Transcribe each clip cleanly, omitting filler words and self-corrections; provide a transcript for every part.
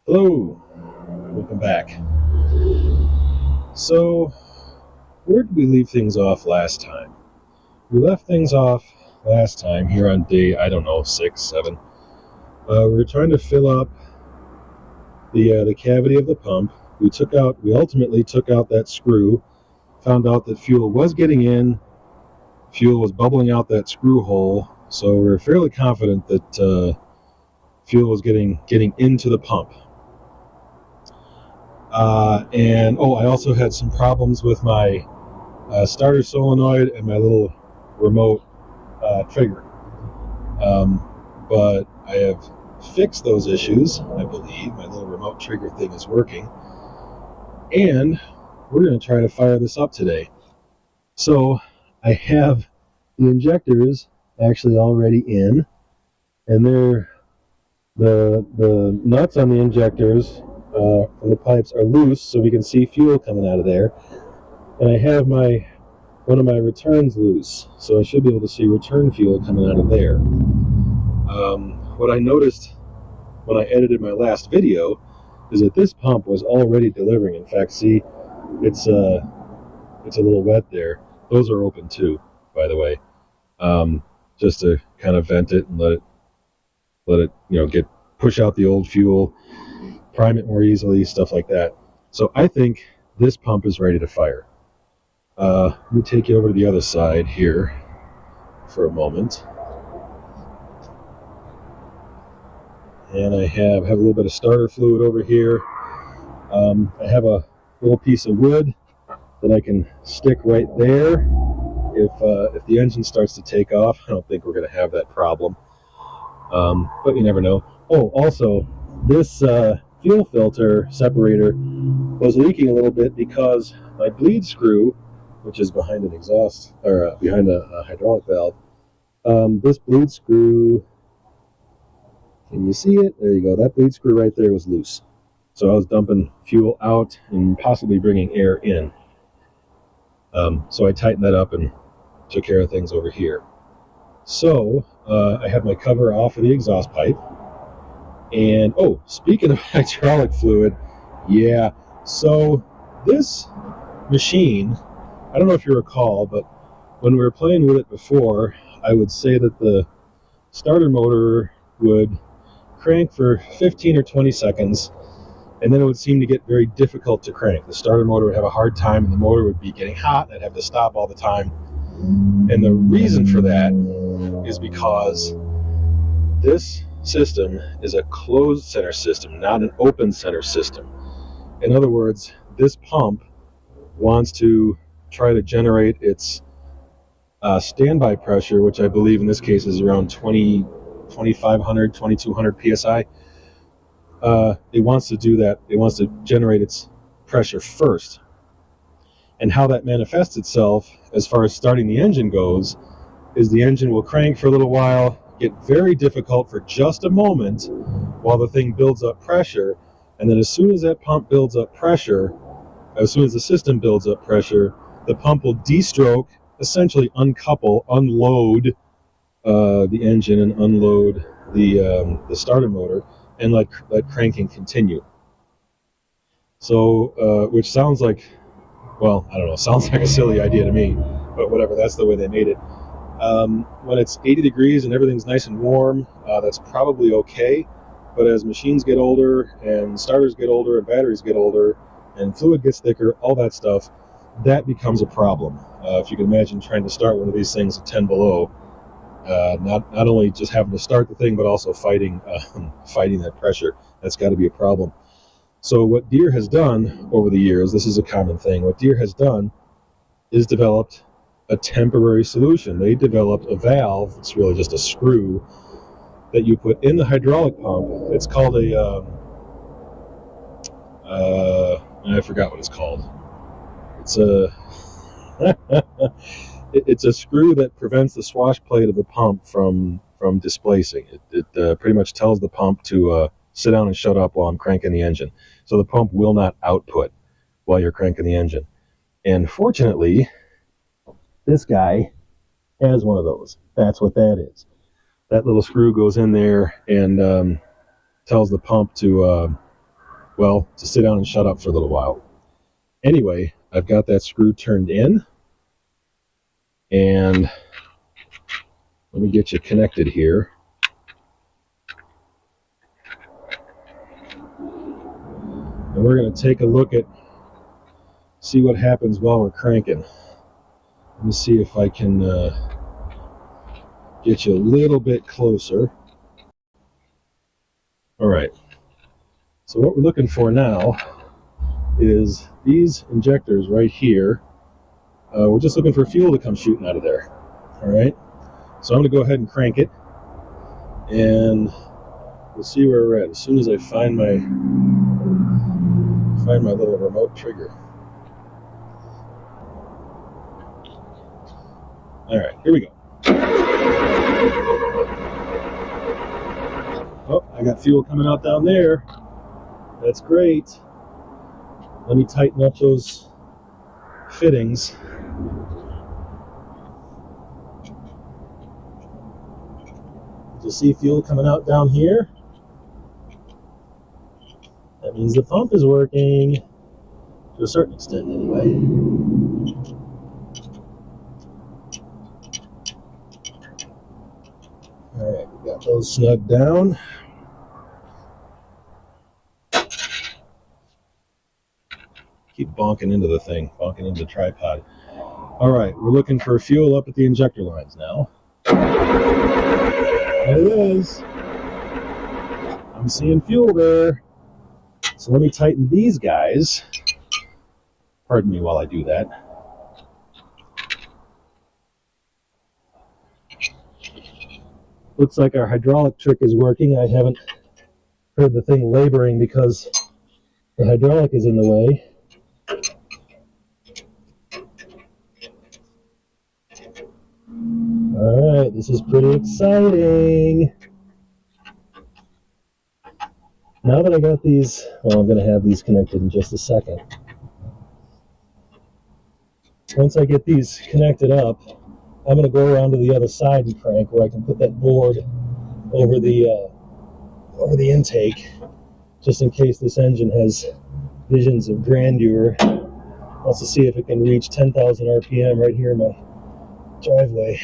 Hello, welcome back. So, where did we leave things off last time? We left things off last time here on day, 6, 7. We were trying to fill up the cavity of the pump. We ultimately took out that screw, found out that fuel was getting in, fuel was bubbling out that screw hole, so we were fairly confident that fuel was getting into the pump. I also had some problems with my starter solenoid and my little remote trigger. But I have fixed those issues, I believe. My little remote trigger thing is working. And we're going to try to fire this up today. So I have the injectors actually already in, and the nuts on the injectors from the pipes are loose, so we can see fuel coming out of there. And I have one of my returns loose, so I should be able to see return fuel coming out of there. What I noticed when I edited my last video is that this pump was already delivering. In fact, see, it's a little wet there. Those are open too, by the way, just to kind of vent it and let it push out the old fuel, prime it more easily, stuff like that. So I think this pump is ready to fire. Let me take you over to the other side here for a moment. And I have a little bit of starter fluid over here. I have a little piece of wood that I can stick right there. If the engine starts to take off, I don't think we're going to have that problem. But you never know. Oh, also, this fuel filter separator was leaking a little bit because my bleed screw, which is behind an exhaust, or behind a hydraulic valve, this bleed screw, can you see it? There you go. That bleed screw right there was loose. So I was dumping fuel out and possibly bringing air in. So I tightened that up and took care of things over here. So I have my cover off of the exhaust pipe. And, speaking of hydraulic fluid, yeah, so this machine, I don't know if you recall, but when we were playing with it before, I would say that the starter motor would crank for 15 or 20 seconds, and then it would seem to get very difficult to crank. The starter motor would have a hard time, and the motor would be getting hot, and I'd have to stop all the time. And the reason for that is because this system is a closed center system, not an open center system. In other words, this pump wants to try to generate its standby pressure, which I believe in this case is around 2,500, 2,200 psi. It wants to do that. It wants to generate its pressure first. And how that manifests itself as far as starting the engine goes is the engine will crank for a little while, get very difficult for just a moment while the thing builds up pressure, and then as soon as that pump builds up pressure, as soon as the system builds up pressure, the pump will de-stroke, essentially uncouple, unload the engine and unload the starter motor, and let cranking continue. So, which sounds like, well, I don't know, sounds like a silly idea to me, but whatever, that's the way they made it. When it's 80 degrees and everything's nice and warm, that's probably okay. But as machines get older and starters get older and batteries get older and fluid gets thicker, all that stuff, that becomes a problem. If you can imagine trying to start one of these things at 10 below, not only just having to start the thing, but also fighting that pressure, that's got to be a problem. So what Deere has done over the years, this is a common thing, what Deere has done is developed a temporary solution. They developed a valve, it's really just a screw, that you put in the hydraulic pump. It's called I forgot what it's called. It's it's a screw that prevents the swash plate of the pump from displacing. It pretty much tells the pump to sit down and shut up while I'm cranking the engine. So the pump will not output while you're cranking the engine. And fortunately, This guy has one of those. That's what that is. That little screw goes in there and tells the pump to, well, to sit down and shut up for a little while. Anyway, I've got that screw turned in, and let me get you connected here. And we're going to take a look at, see what happens while we're cranking. Let me see if I can get you a little bit closer. All right. So what we're looking for now is these injectors right here. We're just looking for fuel to come shooting out of there. All right. So I'm going to go ahead and crank it, and we'll see where we're at as soon as I find my little remote trigger. All right, here we go. Oh, I got fuel coming out down there. That's great. Let me tighten up those fittings. You see fuel coming out down here? That means the pump is working, to a certain extent anyway. All right, we got those snugged down. Keep bonking into the thing, bonking into the tripod. All right, we're looking for fuel up at the injector lines now. There it is. I'm seeing fuel there. So let me tighten these guys. Pardon me while I do that. Looks like our hydraulic trick is working. I haven't heard the thing laboring because the hydraulic is in the way. All right, this is pretty exciting. Now that I got these, well, I'm going to have these connected in just a second. Once I get these connected up, I'm going to go around to the other side and crank, where I can put that board over the intake, just in case this engine has visions of grandeur. Also see if it can reach 10,000 RPM right here in my driveway.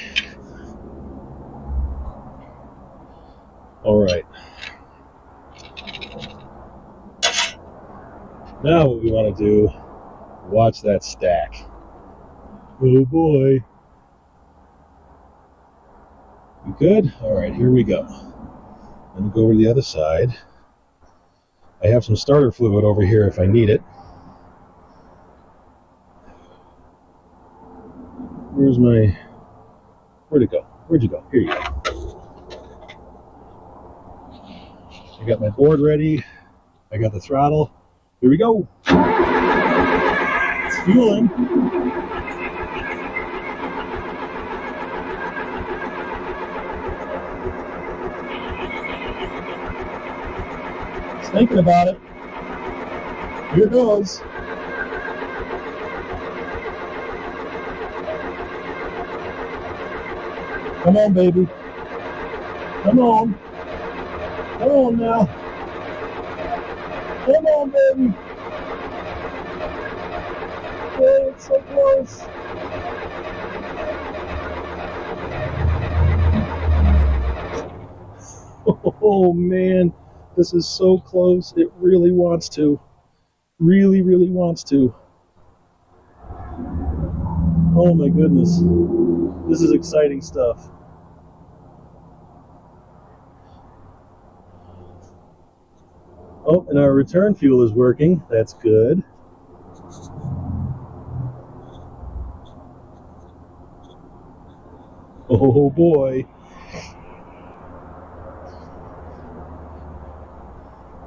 All right. Now what we want to do, watch that stack. Oh boy. You good? All right, here we go. Let me go over to the other side. I have some starter fluid over here if I need it. Where'd it go? Where'd you go? Here you go. I got my board ready. I got the throttle. Here we go. It's fueling. Just thinking about it. Here it goes. Come on, baby. Come on. Come on now. Come on, baby. Oh, it's so close. Oh, man. This is so close. It really wants to. Really, really wants to. Oh, my goodness. This is exciting stuff. Oh, and our return fuel is working. That's good. Oh boy.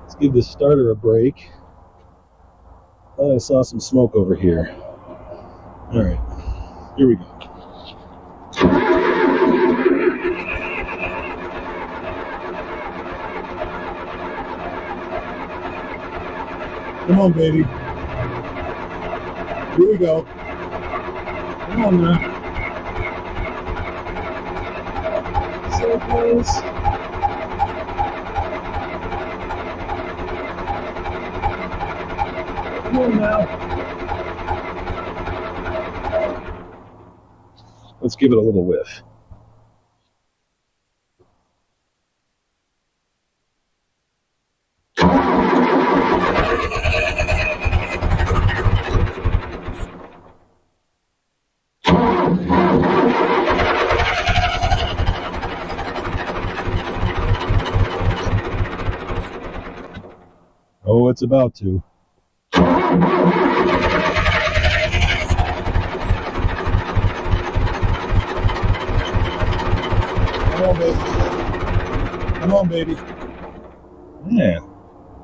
Let's give this starter a break. Oh, I saw some smoke over here. All right, here we go. Come on, baby. Here we go. Come on now. sideways. Come on now. Let's give it a little whiff. Oh, it's about to. Come on, baby. Come on, baby. Yeah,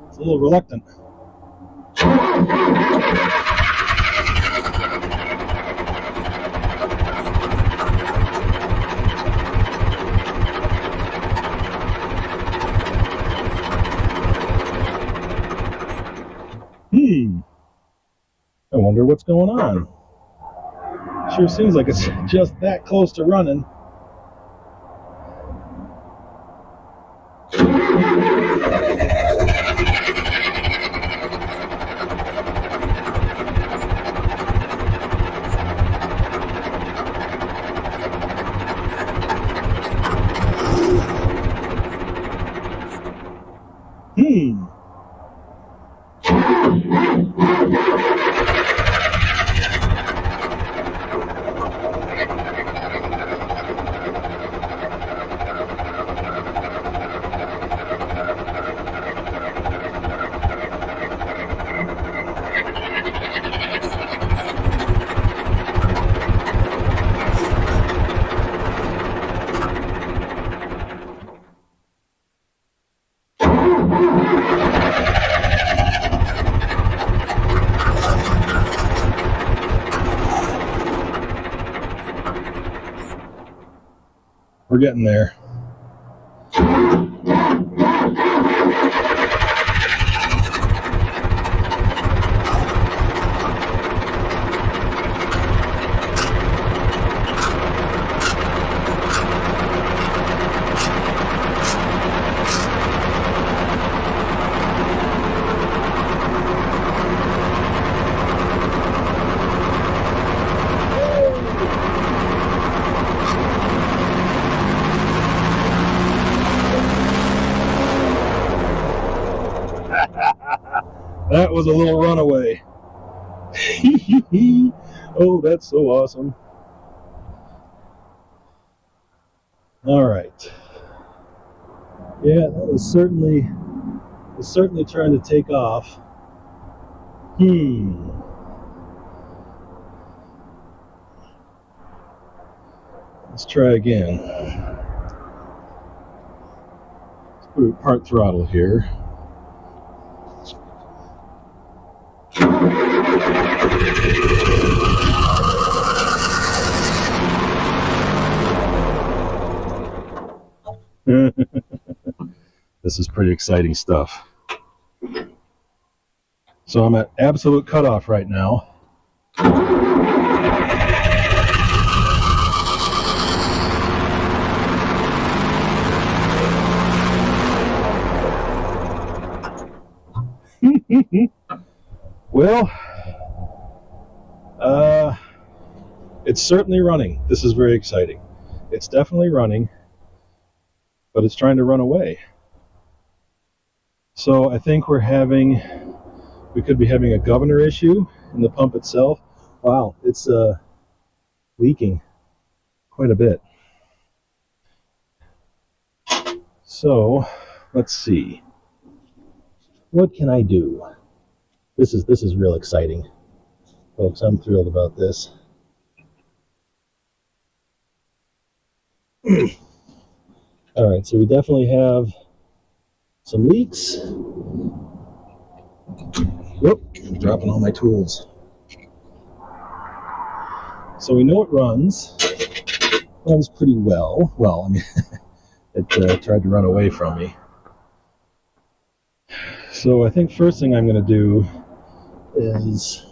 it's a little reluctant. I wonder what's going on. Sure seems like it's just that close to running. We're getting there. That was a little runaway. Oh, that's so awesome. All right. Yeah, that was certainly trying to take off. Let's try again. Let's put it part throttle here. This is pretty exciting stuff. So I'm at absolute cutoff right now. Well, it's certainly running. This is very exciting. It's definitely running, but it's trying to run away. So I think we could be having a governor issue in the pump itself. Wow, it's leaking quite a bit. So let's see. What can I do? This is real exciting, folks. I'm thrilled about this. All right, so we definitely have some leaks. Whoop, I'm dropping all my tools. So we know it runs pretty well. Well, I mean, it tried to run away from me. So I think first thing I'm going to do is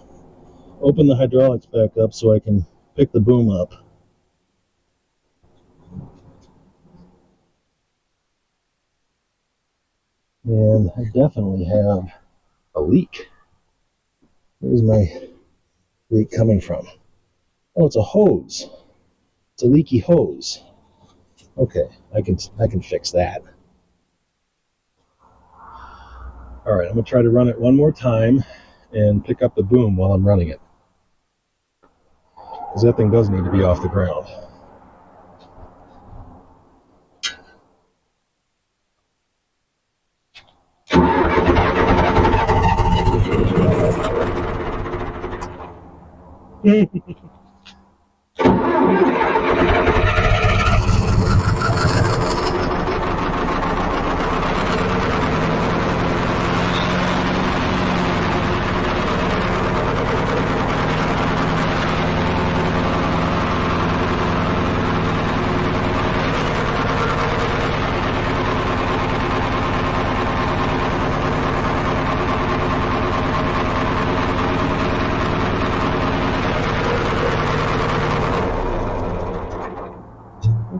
open the hydraulics back up so I can pick the boom up. And I definitely have a leak. Where's my leak coming from? Oh, it's a hose. It's a leaky hose. Okay, I can fix that. All right, I'm gonna try to run it one more time and pick up the boom while I'm running it, because that thing does need to be off the ground.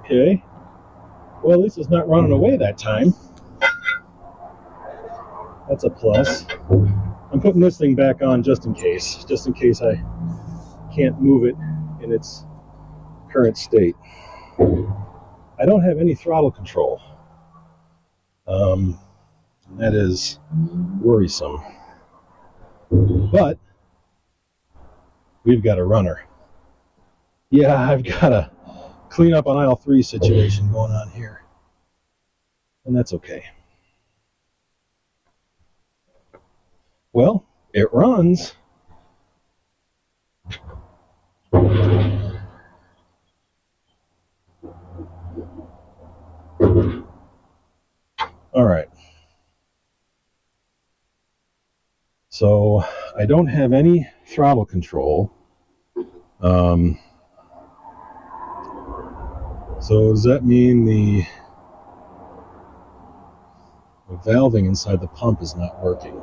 Okay, well, at least it's not running away that time. That's a plus. I'm putting this thing back on just in case I can't move it in its current state. I don't have any throttle control. That is worrisome. But we've got a runner. Yeah, I've got a clean up on aisle 3 situation going on here. And that's okay. Well, it runs. All right. So I don't have any throttle control. So does that mean the valving inside the pump is not working?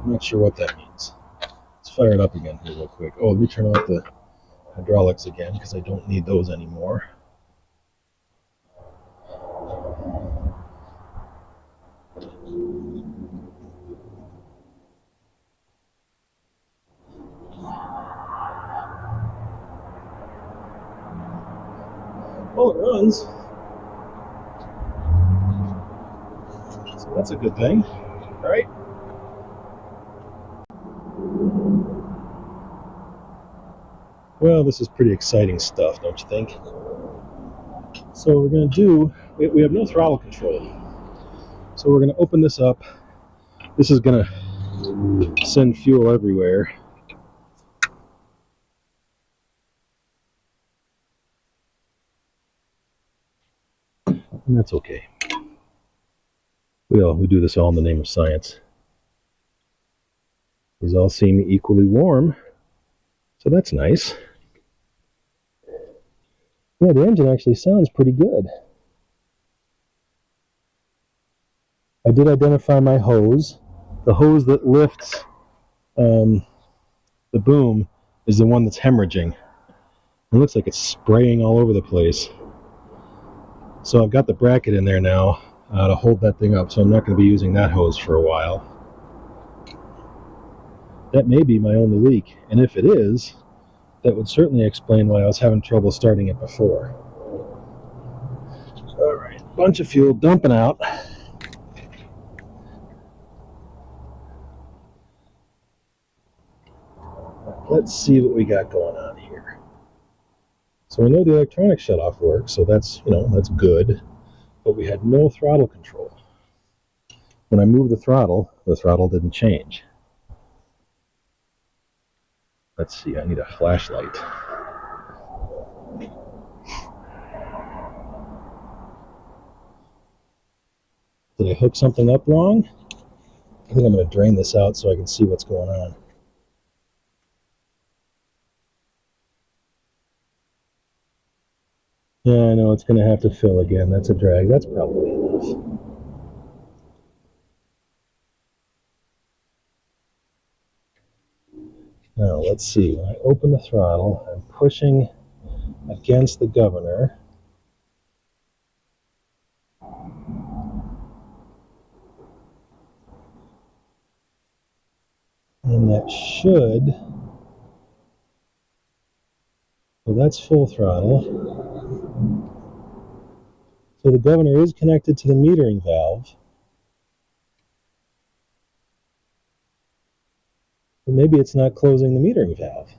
I'm not sure what that means. Let's fire it up again here real quick. Oh, let me turn off the hydraulics again because I don't need those anymore. Well, it runs. So that's a good thing, right? Well, this is pretty exciting stuff, don't you think? So we're going to do, we have no throttle control. So we're going to open this up. This is going to send fuel everywhere. And that's okay. We do this all in the name of science. These all seem equally warm, so that's nice. Yeah, the engine actually sounds pretty good. I did identify my hose. The hose that lifts the boom is the one that's hemorrhaging. It looks like it's spraying all over the place. So I've got the bracket in there now to hold that thing up, so I'm not going to be using that hose for a while. That may be my only leak, and if it is, that would certainly explain why I was having trouble starting it before. All right, bunch of fuel dumping out. Let's see what we got going on here. So we know the electronic shutoff works, so that's, that's good. But we had no throttle control. When I moved the throttle didn't change. Let's see, I need a flashlight. Did I hook something up wrong? I think I'm going to drain this out so I can see what's going on. Yeah, I know it's going to have to fill again. That's a drag. That's probably enough. Now, let's see. When I open the throttle, I'm pushing against the governor. And that should, well, that's full throttle. So the governor is connected to the metering valve. But maybe it's not closing the metering valve.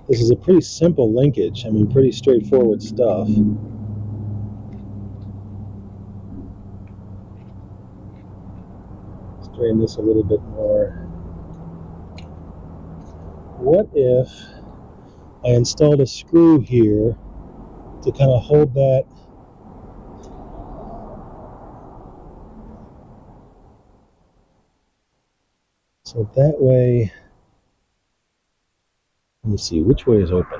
This is a pretty simple linkage. I mean, pretty straightforward stuff. Let's drain this a little bit more. What if I installed a screw here to kind of hold that so that way, let me see, which way is open?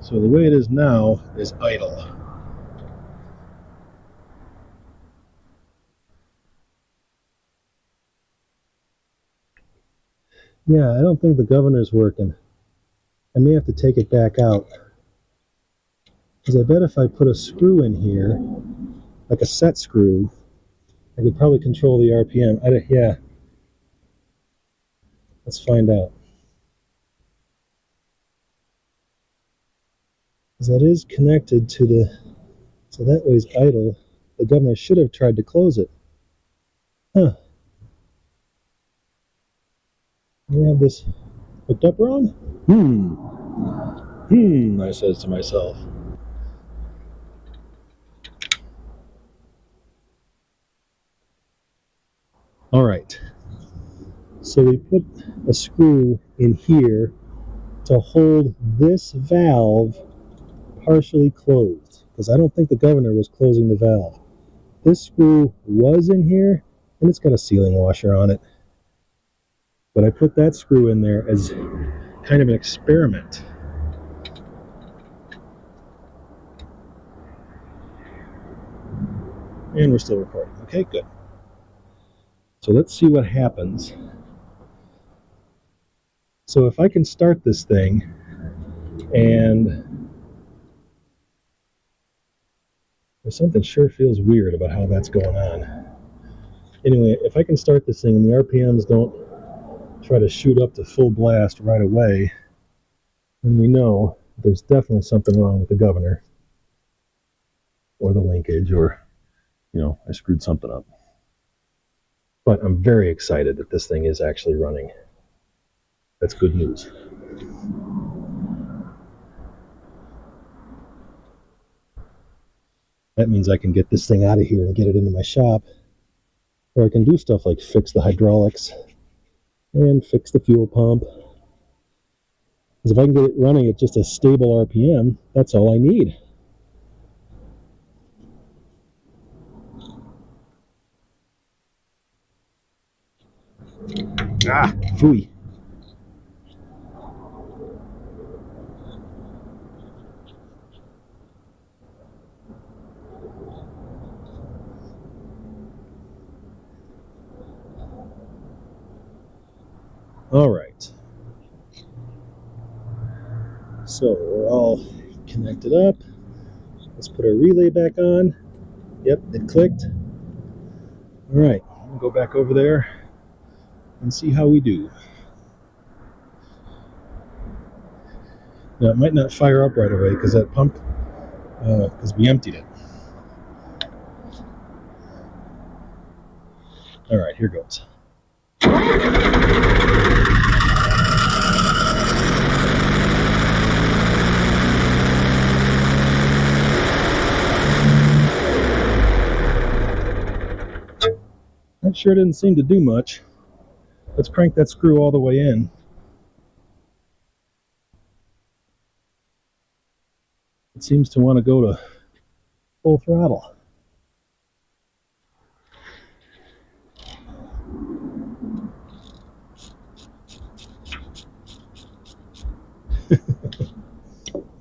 So the way it is now is idle. Yeah, I don't think the governor's working. I may have to take it back out. Because I bet if I put a screw in here, like a set screw, I could probably control the RPM. Yeah. Let's find out. Because that is connected to the, so that way's idle. The governor should have tried to close it. Huh. We have this hooked up wrong? I says to myself. All right. So we put a screw in here to hold this valve partially closed, because I don't think the governor was closing the valve. This screw was in here, and it's got a sealing washer on it. But I put that screw in there as kind of an experiment. And we're still recording. Okay, good. So let's see what happens. So if I can start this thing, and there's something sure feels weird about how that's going on. Anyway, if I can start this thing and the RPMs don't try to shoot up to full blast right away, then we know there's definitely something wrong with the governor or the linkage, or, you know, I screwed something up. But I'm very excited that this thing is actually running. That's good news. That means I can get this thing out of here and get it into my shop, or I can do stuff like fix the hydraulics and fix the fuel pump. Because if I can get it running at just a stable RPM, that's all I need. Phooey. All right. So we're all connected up. Let's put our relay back on. Yep, it clicked. All right, we'll go back over there and see how we do. Now it might not fire up right away because that pump, because we emptied it. All right, here goes. That sure didn't seem to do much. Let's crank that screw all the way in. It seems to want to go to full throttle.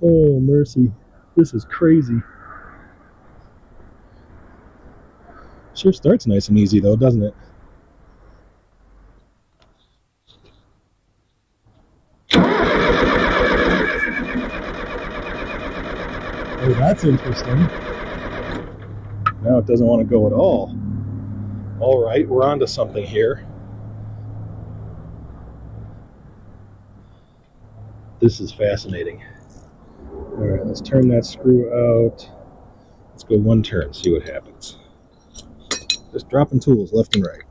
Oh, mercy. This is crazy. Sure starts nice and easy though, doesn't it? That's interesting. Now it doesn't want to go at all. All right, we're on to something here. This is fascinating. All right, let's turn that screw out. Let's go one turn, see what happens. Just dropping tools left and right.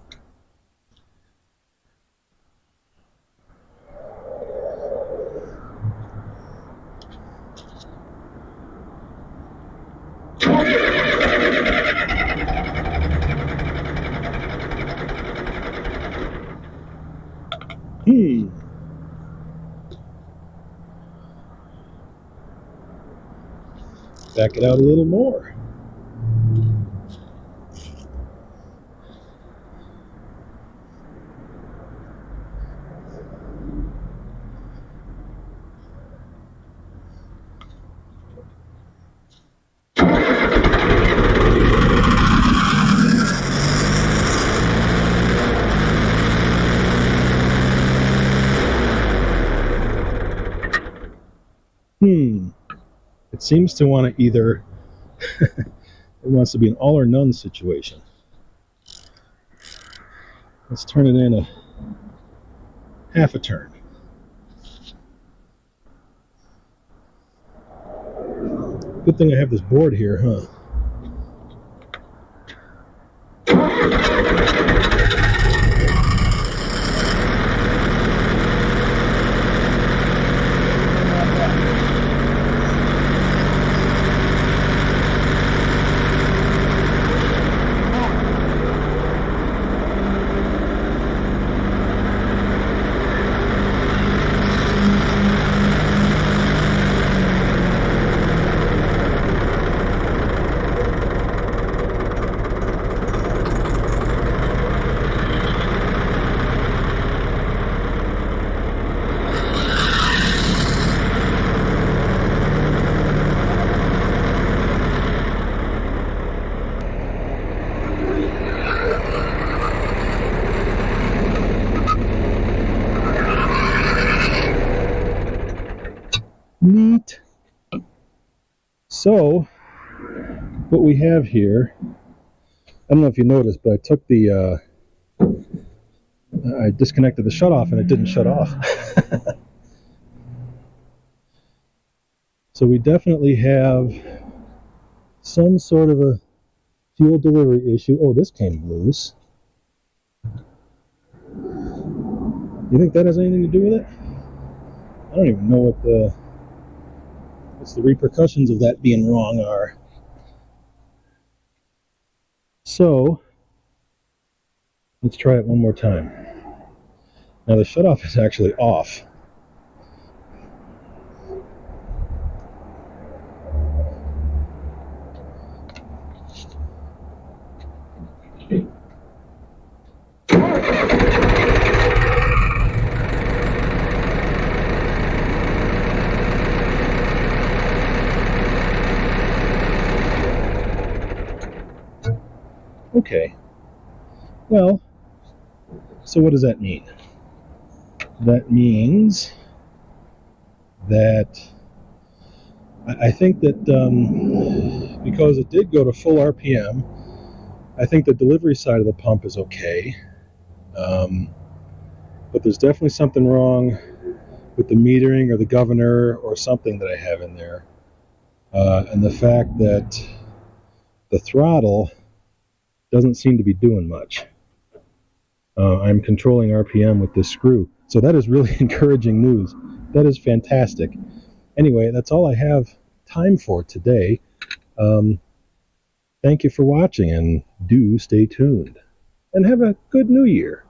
Back it out a little more. It seems to want to either, it wants to be an all or none situation. Let's turn it in a half a turn. Good thing I have this board here, huh? Neat. So, what we have here, I don't know if you noticed, but I took the, I disconnected the shutoff and it didn't shut off. So we definitely have some sort of a fuel delivery issue. Oh, this came loose. You think that has anything to do with it? I don't even know what the repercussions of that being wrong are. So let's try it one more time. Now the shutoff is actually off. Okay, well, so what does that mean? That means that I think that because it did go to full RPM, I think the delivery side of the pump is okay, but there's definitely something wrong with the metering or the governor or something that I have in there, and the fact that the throttle doesn't seem to be doing much. I'm controlling RPM with this screw. So that is really encouraging news. That is fantastic. Anyway, that's all I have time for today. Thank you for watching, and do stay tuned. And have a good new year.